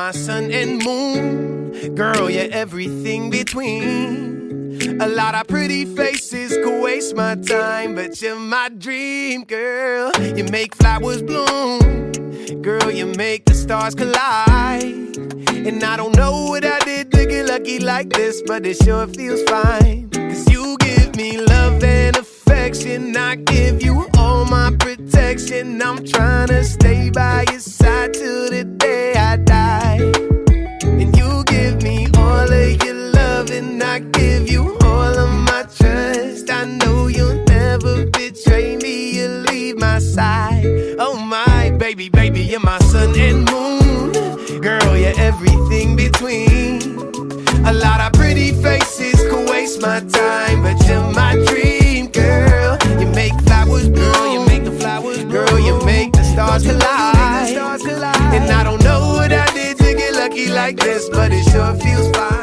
my sun and moon. Girl, you're everything between. A lot of pretty faces could waste my time, but you're my dream, girl. You make flowers bloom. Girl, you make the stars collide. And I don't know what I did to get lucky like this, but it sure feels fine. Cause you give me love and affection, I give you all my protection. I'm trying to stay by your side till the day I die. And you give me all of your love, and I give you all of my trust. I know you'll never betray me, you'll leave my side. Oh my baby, baby, you're my sun and moon. Girl, you're everything between. A lot of pretty faces could waste my time, but you're my dream, girl. You make flowers bloom, you make the flowers bloom. Girl, you make the stars collide. And I don't know what I did to get lucky like this, but it sure feels fine.